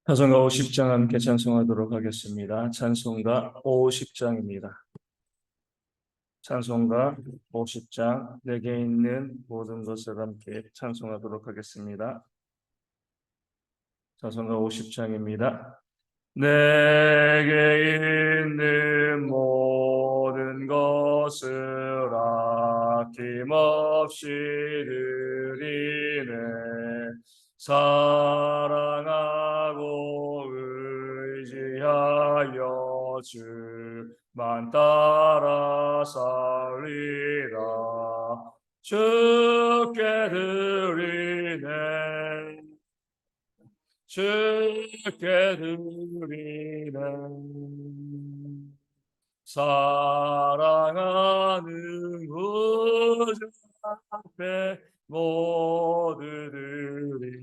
찬송가 50장 함께 찬송하도록 하겠습니다. 찬송가 50장입니다. 찬송가 50장 내게 있는 모든 것을 함께 찬송하도록 하겠습니다. 찬송가 50장입니다. 내게 있는 모든 것을 아낌없이 드리네. 사랑하고 의지하여 주만 따라 살리라. 주께 드리네. 주께 드리네. 사랑하는 구주 앞에 모두 드리네.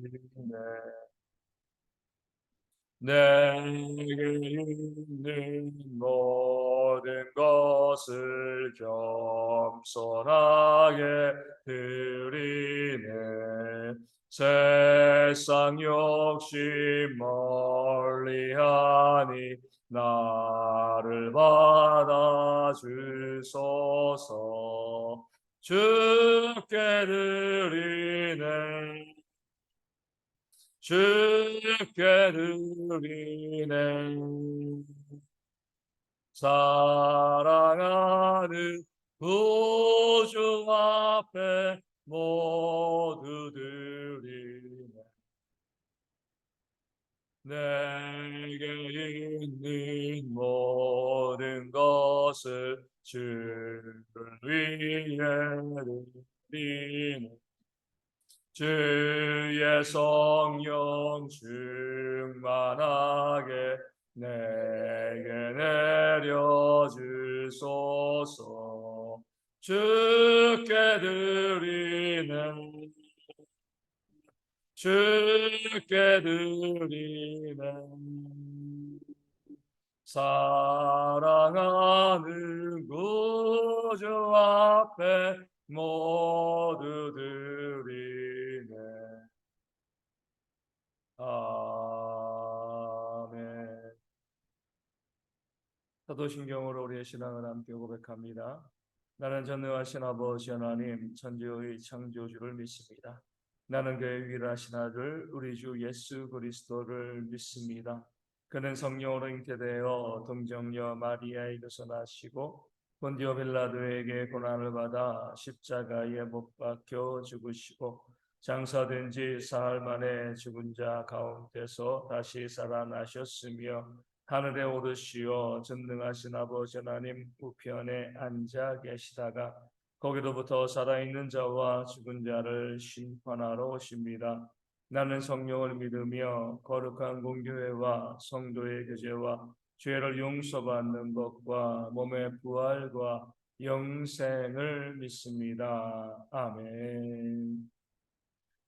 내게 있는 모든 것을 겸손하게 드리네. 세상 욕심 멀리하니 나를 받아 주소서. 주께 드리네. 주께 드리네. 사랑하는 구주 앞에 모두 드리네. 내게 있는 모든 것을 주를 위해 드리네. 주의 성령 충만하게 내게 내려주소서. 주께 드리네. 주께 드리네. 사랑하는 구주 앞에 모두 드리네. 아멘. 사도신경으로 우리의 신앙을 함께 고백합니다. 나는 전능하신 아버지 하나님 천지의 창조주를 믿습니다. 나는 그의 유일하신 아들 우리 주 예수 그리스도를 믿습니다. 그는 성령으로 잉태되어 동정녀 마리아에게서 나시고 본디오 빌라도에게 고난을 받아 십자가에 못 박혀 죽으시고 장사된 지 사흘 만에 죽은 자 가운데서 다시 살아나셨으며 하늘에 오르시어 전능하신 아버지 하나님 우편에 앉아 계시다가 거기로부터 살아있는 자와 죽은 자를 심판하러 오십니다. 나는 성령을 믿으며 거룩한 공교회와 성도의 교제와 죄를 용서받는 것과 몸의 부활과 영생을 믿습니다. 아멘.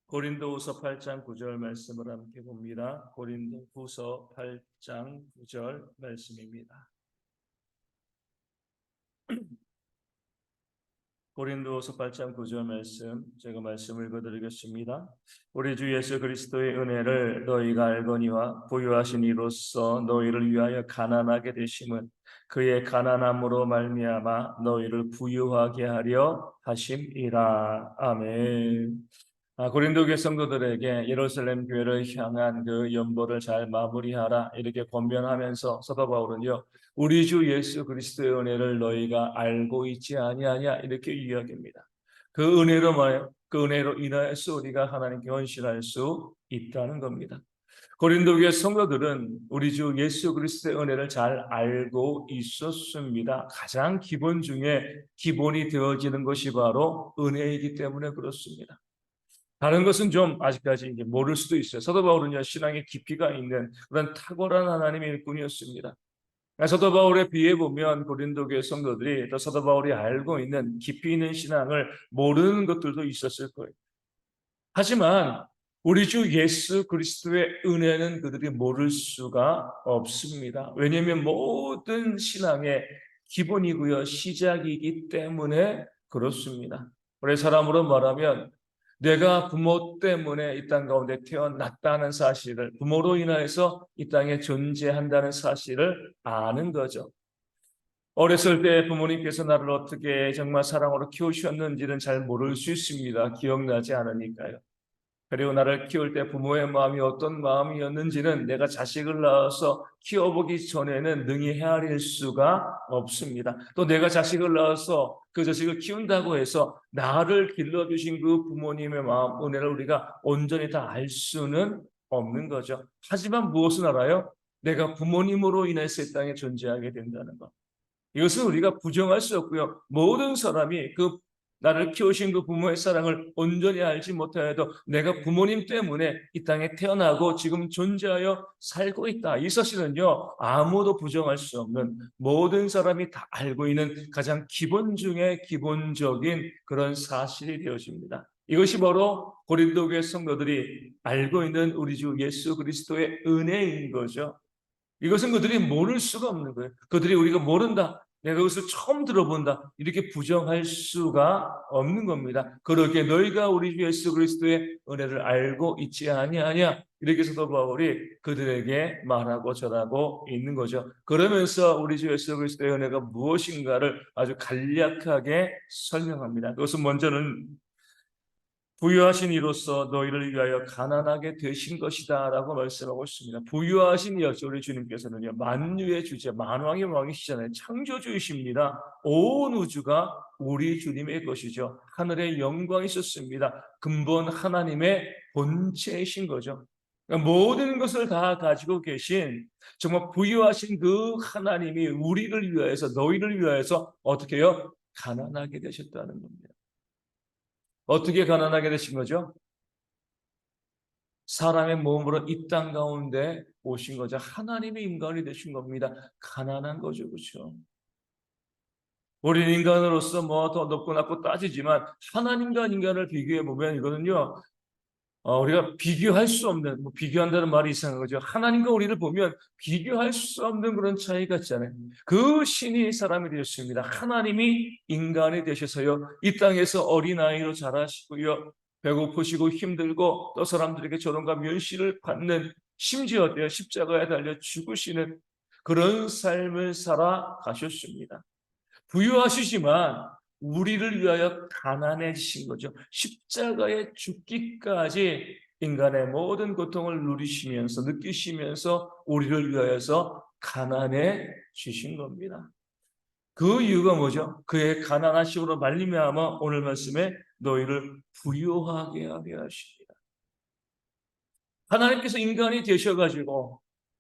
고린도후서 8장 9절 말씀을 함께 봅니다. 고린도후서 8장 9절 말씀입니다. 고린도후서 8장 9절 말씀, 제가 말씀을 읽어드리겠습니다. 우리 주 예수 그리스도의 은혜를 너희가 알거니와 부유하신 이로써 너희를 위하여 가난하게 되심은 그의 가난함으로 말미암아 너희를 부유하게 하려 하심이라. 아멘. 고린도 교회 성도들에게 예루살렘 교회를 향한 그 연보를 잘 마무리하라 이렇게 권면하면서 사도 바울은요, 우리 주 예수 그리스도의 은혜를 너희가 알고 있지 아니하냐 이렇게 이야기합니다. 그 은혜로 말해 그 은혜로 인하여서 우리가 하나님께 헌신할 수 있다는 겁니다. 고린도 교회 성도들은 우리 주 예수 그리스도의 은혜를 잘 알고 있었습니다. 가장 기본 중에 기본이 되어지는 것이 바로 은혜이기 때문에 그렇습니다. 다른 것은 좀 아직까지 이제 모를 수도 있어요. 사도 바울은요, 신앙의 깊이가 있는 그런 탁월한 하나님의 일꾼이었습니다. 사도 바울에 비해 보면 고린도 교회 성도들이 또 사도 바울이 알고 있는 깊이 있는 신앙을 모르는 것들도 있었을 거예요. 하지만 우리 주 예수 그리스도의 은혜는 그들이 모를 수가 없습니다. 왜냐하면 모든 신앙의 기본이고요, 시작이기 때문에 그렇습니다. 우리 사람으로 말하면 내가 부모 때문에 이 땅 가운데 태어났다는 사실을, 부모로 인하여서 이 땅에 존재한다는 사실을 아는 거죠. 어렸을 때 부모님께서 나를 어떻게 정말 사랑으로 키우셨는지는 잘 모를 수 있습니다. 기억나지 않으니까요. 그리고 나를 키울 때 부모의 마음이 어떤 마음이었는지는 내가 자식을 낳아서 키워보기 전에는 능히 헤아릴 수가 없습니다. 또 내가 자식을 낳아서 그 자식을 키운다고 해서 나를 길러주신 그 부모님의 마음, 은혜를 우리가 온전히 다 알 수는 없는 거죠. 하지만 무엇은 알아요? 내가 부모님으로 인해서 이 땅에 존재하게 된다는 것. 이것은 우리가 부정할 수 없고요. 모든 사람이 그 나를 키우신 그 부모의 사랑을 온전히 알지 못하여도 내가 부모님 때문에 이 땅에 태어나고 지금 존재하여 살고 있다. 이 사실은요, 아무도 부정할 수 없는, 모든 사람이 다 알고 있는 가장 기본 중에 기본적인 그런 사실이 되어집니다. 이것이 바로 고린도 교회 성도들이 알고 있는 우리 주 예수 그리스도의 은혜인 거죠. 이것은 그들이 모를 수가 없는 거예요. 그들이 우리가 모른다, 내가 그것을 처음 들어본다, 이렇게 부정할 수가 없는 겁니다. 그러기에 너희가 우리 주 예수 그리스도의 은혜를 알고 있지 아니하냐, 이렇게 사도 바울이 그들에게 말하고 전하고 있는 거죠. 그러면서 우리 주 예수 그리스도의 은혜가 무엇인가를 아주 간략하게 설명합니다. 그것은 먼저는 부유하신 이로써 너희를 위하여 가난하게 되신 것이다 라고 말씀하고 있습니다. 부유하신 이였죠. 우리 주님께서는요, 만유의 주제, 만왕의 왕이시잖아요. 창조주이십니다. 온 우주가 우리 주님의 것이죠. 하늘의 영광이셨습니다. 근본 하나님의 본체이신 거죠. 그러니까 모든 것을 다 가지고 계신 정말 부유하신 그 하나님이 우리를 위하여서, 너희를 위하여서 어떻게 해요? 가난하게 되셨다는 겁니다. 어떻게 가난하게 되신 거죠? 사람의 몸으로 이 땅 가운데 오신 거죠. 하나님의 인간이 되신 겁니다. 가난한 거죠, 그렇죠? 우리는 인간으로서 뭐 더 높고 낮고 따지지만 하나님과 인간을 비교해 보면 이거는요, 우리가 비교할 수 없는, 뭐 비교한다는 말이 이상한 거죠. 하나님과 우리를 보면 비교할 수 없는 그런 차이가 있잖아요. 그 신이 사람이 되었습니다. 하나님이 인간이 되셔서요, 이 땅에서 어린아이로 자라시고요, 배고프시고 힘들고 또 사람들에게 조롱과 멸시를 받는, 심지어 어때요? 십자가에 달려 죽으시는 그런 삶을 살아가셨습니다. 부유하시지만 우리를 위하여 가난해지신 거죠. 십자가에 죽기까지 인간의 모든 고통을 누리시면서, 느끼시면서 우리를 위하여서 가난해지신 겁니다. 그 이유가 뭐죠? 그의 가난하심으로 말미암아 오늘 말씀에 너희를 부유하게 하게 하십니다. 하나님께서 인간이 되셔가지고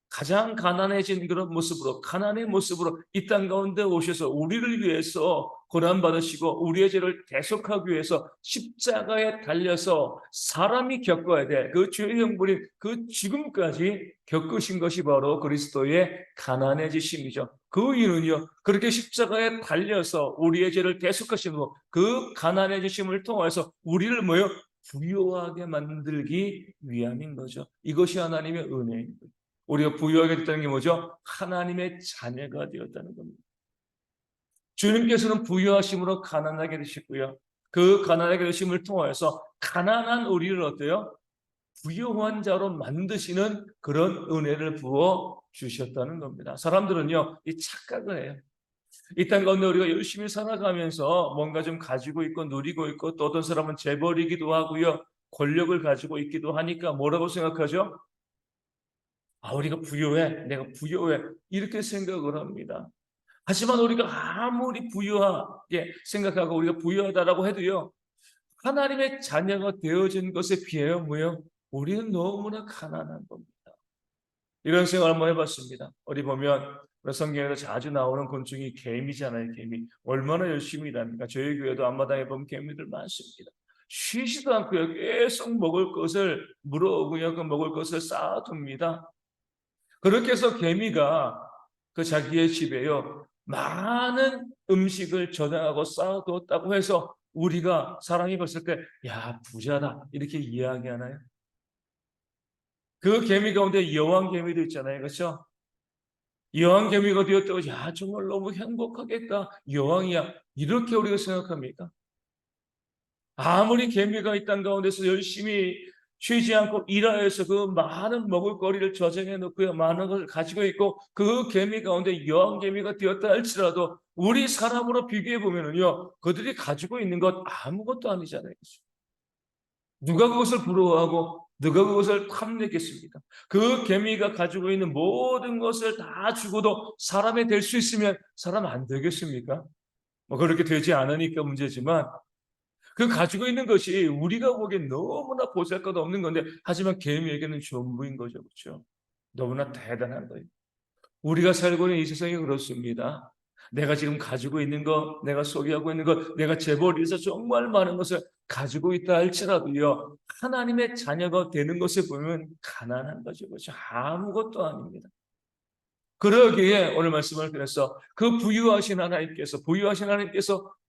가장 가난해진 그런 모습으로, 가난의 모습으로 이 땅 가운데 오셔서 우리를 위해서 고난받으시고 우리의 죄를 대속하기 위해서 십자가에 달려서 사람이 겪어야 될 그 죄의 형벌인 그 죽음까지 겪으신 것이 바로 그리스도의 가난해지심이죠. 그 이유는요, 그렇게 십자가에 달려서 우리의 죄를 대속하시고 그 가난해지심을 통해서 우리를 뭐요? 부유하게 만들기 위함인 거죠. 이것이 하나님의 은혜인 거예요. 우리가 부유하게 됐다는 게 뭐죠? 하나님의 자녀가 되었다는 겁니다. 주님께서는 부유하심으로 가난하게 되셨고요, 그 가난하게 되심을 통해서 가난한 우리를 어때요? 부유한 자로 만드시는 그런 은혜를 부어 주셨다는 겁니다. 사람들은요, 이 착각을 해요. 이 땅 가운데 우리가 열심히 살아가면서 뭔가 좀 가지고 있고 누리고 있고, 또 어떤 사람은 재벌이기도 하고요, 권력을 가지고 있기도 하니까 뭐라고 생각하죠? 우리가 부유해, 내가 부유해, 이렇게 생각을 합니다. 하지만 우리가 아무리 부유하게 생각하고 우리가 부유하다라고 해도요, 하나님의 자녀가 되어진 것에 비하여 뭐요? 우리는 너무나 가난한 겁니다. 이런 생각을 한번 해봤습니다. 어디 보면 우리 성경에서 자주 나오는 곤충이 개미잖아요. 개미 얼마나 열심히 일합니까? 저희 교회도 앞마당에 보면 개미들 많습니다. 쉬지도 않고요, 계속 먹을 것을 물어오고요, 그 먹을 것을 쌓아둡니다. 그렇게 해서 개미가 그 자기의 집에요, 많은 음식을 저장하고 쌓아두었다고 해서 우리가 사람이 봤을 때, 야, 부자다, 이렇게 이야기하나요? 그 개미 가운데 여왕 개미도 있잖아요. 그렇죠? 여왕 개미가 되었다고, 야, 정말 너무 행복하겠다, 여왕이야, 이렇게 우리가 생각합니까? 아무리 개미가 이 땅 가운데서 열심히 쉬지 않고 일하여서 그 많은 먹을거리를 저장해 놓고요, 많은 것을 가지고 있고 그 개미 가운데 여왕개미가 되었다 할지라도 우리 사람으로 비교해 보면은요, 그들이 가지고 있는 것 아무것도 아니잖아요. 누가 그것을 부러워하고 누가 그것을 탐내겠습니까? 그 개미가 가지고 있는 모든 것을 다 주고도 사람이 될 수 있으면 사람 안 되겠습니까? 뭐 그렇게 되지 않으니까 문제지만, 그 가지고 있는 것이 우리가 보기엔 너무나 보잘것없는 건데 하지만 개미에게는 전부인 거죠. 그렇죠? 너무나 대단한 거예요. 우리가 살고 있는 이 세상이 그렇습니다. 내가 지금 가지고 있는 것, 내가 소유하고 있는 것, 내가 재벌에서 정말 많은 것을 가지고 있다 할지라도요, 하나님의 자녀가 되는 것을 보면 가난한 거죠. 그렇죠? 아무것도 아닙니다. 그러기에 오늘 말씀을 그래서 그 부유하신 하나님께서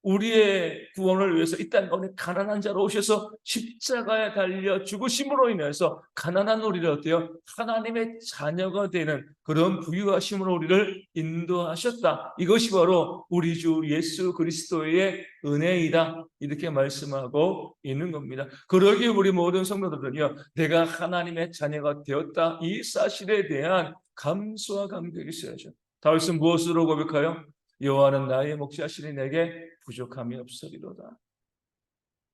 우리의 구원을 위해서 이 땅 가운데 가난한 자로 오셔서 십자가에 달려 죽으심으로 인해서 가난한 우리를 어때요? 하나님의 자녀가 되는 그런 부유하심으로 우리를 인도하셨다. 이것이 바로 우리 주 예수 그리스도의 은혜이다. 이렇게 말씀하고 있는 겁니다. 그러기에 우리 모든 성도들은요, 내가 하나님의 자녀가 되었다. 이 사실에 대한 감수와 감격이 있어야죠. 다윗은 무엇으로 고백하여? 여호와는 나의 목자시니 내게 부족함이 없으리로다.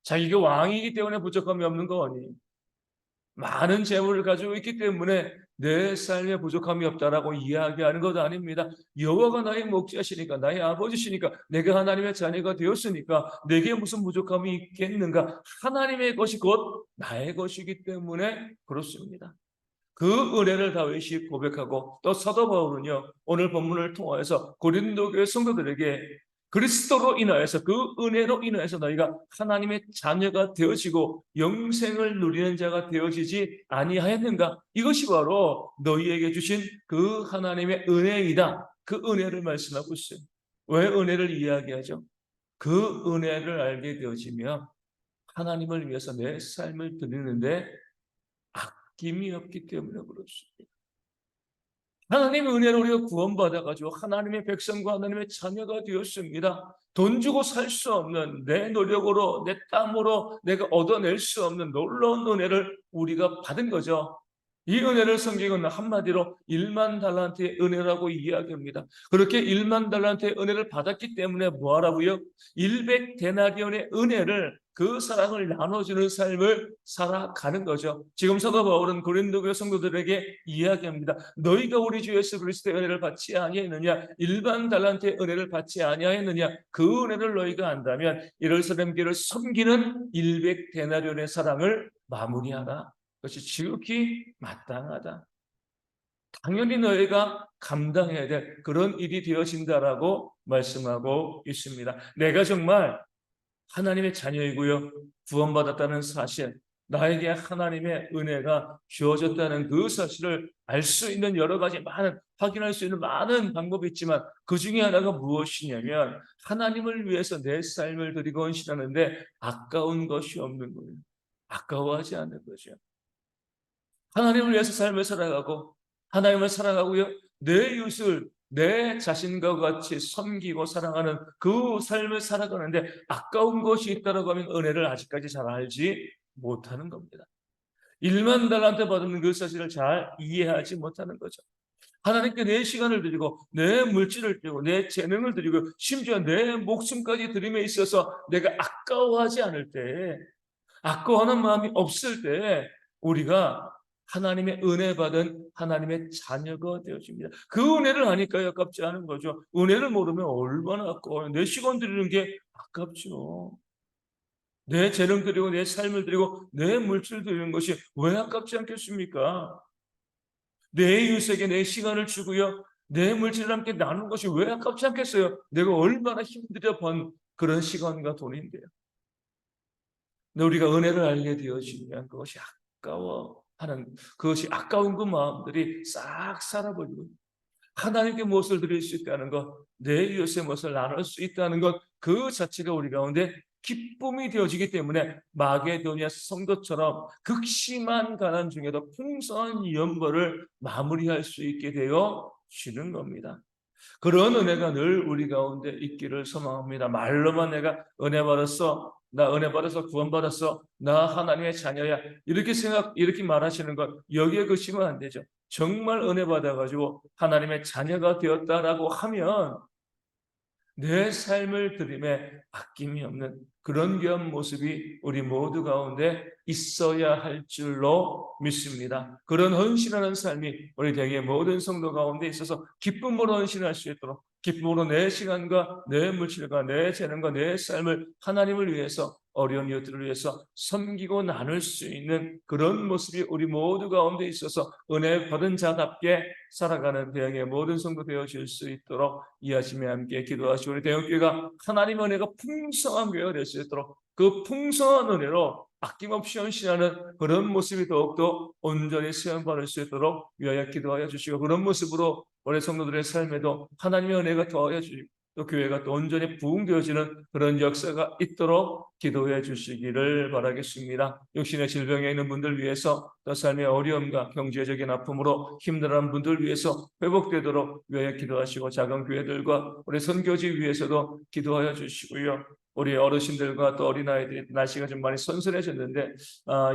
자기가 왕이기 때문에 부족함이 없는 거 아니? 많은 재물을 가지고 있기 때문에 내 삶에 부족함이 없다라고 이야기하는 것 아닙니다. 여호와가 나의 목자시니까, 나의 아버지시니까, 내가 하나님의 자녀가 되었으니까 내게 무슨 부족함이 있겠는가? 하나님의 것이 곧 나의 것이기 때문에 그렇습니다. 그 은혜를 다윗이 고백하고, 또 사도 바울은요, 오늘 본문을 통하여서 고린도 교회 성도들에게 그리스도로 인하여서, 그 은혜로 인하여서 너희가 하나님의 자녀가 되어지고 영생을 누리는 자가 되어지지 아니하였는가? 이것이 바로 너희에게 주신 그 하나님의 은혜이다. 그 은혜를 말씀하고 있어요. 왜 은혜를 이야기하죠? 그 은혜를 알게 되어지면 하나님을 위해서 내 삶을 드리는데 아낌이 없기 때문에 그렇습니다. 하나님의 은혜로 우리가 구원받아가지고 하나님의 백성과 하나님의 자녀가 되었습니다. 돈 주고 살 수 없는, 내 노력으로 내 땀으로 내가 얻어낼 수 없는 놀라운 은혜를 우리가 받은 거죠. 이 은혜를 성경은 한마디로 1만 달란트의 은혜라고 이야기합니다. 그렇게 1만 달란트의 은혜를 받았기 때문에 뭐하라고요? 100데나리온의 은혜를, 그 사랑을 나눠주는 삶을 살아가는 거죠. 지금 사도 바울은 고린도 교회 성도들에게 이야기합니다. 너희가 우리 주 예수 그리스도의 은혜를 받지 아니하였느냐? 1만 달란트의 은혜를 받지 아니하였느냐? 그 은혜를 너희가 안다면 예루살렘 교회를 섬기는 100데나리온의 사랑을 마무리하라. 그것이 지극히 마땅하다. 당연히 너희가 감당해야 될 그런 일이 되어진다라고 말씀하고 있습니다. 내가 정말 하나님의 자녀이고요, 구원받았다는 사실, 나에게 하나님의 은혜가 주어졌다는 그 사실을 알 수 있는 여러 가지 많은, 확인할 수 있는 많은 방법이 있지만 그 중에 하나가 무엇이냐면, 하나님을 위해서 내 삶을 드리고 헌신하는데 아까운 것이 없는 거예요. 아까워하지 않는 거죠. 하나님을 위해서 삶을 살아가고, 하나님을 사랑하고요, 내 이웃을 내 자신과 같이 섬기고 사랑하는 그 삶을 살아가는데 아까운 것이 있다고 하면 은혜를 아직까지 잘 알지 못하는 겁니다. 1만 달란트 받는 그 사실을 잘 이해하지 못하는 거죠. 하나님께 내 시간을 드리고 내 물질을 드리고 내 재능을 드리고 심지어 내 목숨까지 드림에 있어서 내가 아까워하지 않을 때, 아까워하는 마음이 없을 때 우리가 하나님의 은혜 받은 하나님의 자녀가 되어집니다. 그 은혜를 아니까 아깝지 않은 거죠. 은혜를 모르면 얼마나 아까워요. 내 시간 드리는 게 아깝죠. 내 재능 드리고 내 삶을 드리고 내 물질 드리는 것이 왜 아깝지 않겠습니까? 내 이웃에게 내 시간을 주고요, 내 물질을 함께 나누는 것이 왜 아깝지 않겠어요? 내가 얼마나 힘들여 번 그런 시간과 돈인데요. 근데 우리가 은혜를 알게 되어지면 그것이 아까워하는, 그것이 아까운 그 마음들이 싹 사라버리고 하나님께 무엇을 드릴 수 있다는 것, 내 이웃의 무엇을 나눌 수 있다는 것, 그 자체가 우리 가운데 기쁨이 되어지기 때문에 마게도니아 성도처럼 극심한 가난 중에도 풍성한 연보를 마무리할 수 있게 되어지는 겁니다. 그런 은혜가 늘 우리 가운데 있기를 소망합니다. 말로만 내가 은혜 받았어, 나 은혜 받아서 구원받았어, 나 하나님의 자녀야, 이렇게 말하시는 것, 여기에 그치면 안 되죠. 정말 은혜 받아가지고 하나님의 자녀가 되었다라고 하면 내 삶을 드림에 아낌이 없는 그런 귀한 모습이 우리 모두 가운데 있어야 할 줄로 믿습니다. 그런 헌신하는 삶이 우리 대개 모든 성도 가운데 있어서 기쁨으로 헌신할 수 있도록, 기쁨으로 내 시간과 내 물질과 내 재능과 내 삶을 하나님을 위해서, 어려운 이웃들을 위해서 섬기고 나눌 수 있는 그런 모습이 우리 모두 가운데 있어서 은혜 받은 자답게 살아가는 대형의 모든 성도 되어질 수 있도록 이하심에 함께 기도하시고, 우리 대형교회가 하나님 은혜가 풍성한 교회가 될 수 있도록 그 풍성한 은혜로 아낌없이 헌신하는 그런 모습이 더욱더 온전히 수양받을 수 있도록 위하여 기도하여 주시고, 그런 모습으로 우리 성도들의 삶에도 하나님의 은혜가 더하여 주시고 또 교회가 또 온전히 부흥되어지는 그런 역사가 있도록 기도해 주시기를 바라겠습니다. 육신의 질병에 있는 분들 위해서, 또 삶의 어려움과 경제적인 아픔으로 힘들어하는 분들 위해서 회복되도록 위하여 기도하시고, 작은 교회들과 우리 선교지 위해서도 기도하여 주시고요. 우리 어르신들과 또 어린아이들이 날씨가 좀 많이 선선해졌는데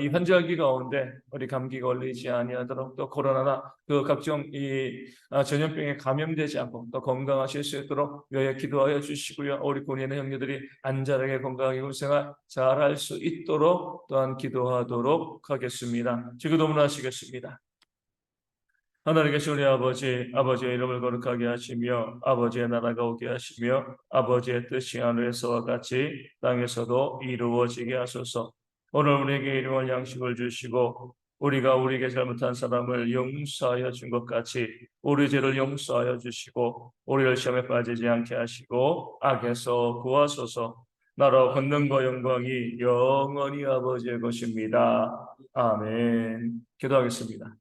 이 환절기 가운데 우리 감기 걸리지 아니하도록, 또 코로나나 그 각종 이 전염병에 감염되지 않고 또 건강하실 수 있도록 위하여 기도하여 주시고요. 우리 군인의 형제들이 안전하게 건강하게 군생활 잘할 수 있도록 또한 기도하도록 하겠습니다. 기도문을 하시겠습니다. 하늘에 계신 우리 아버지, 아버지의 이름을 거룩하게 하시며 아버지의 나라가 오게 하시며 아버지의 뜻이 하늘에서와 같이 땅에서도 이루어지게 하소서. 오늘 우리에게 일용할 양식을 주시고 우리가 우리에게 잘못한 사람을 용서하여 준 것 같이 우리 죄를 용서하여 주시고 우리를 시험에 빠지지 않게 하시고 악에서 구하소서. 나라 권능과 영광이 영원히 아버지의 것입니다. 아멘. 기도하겠습니다.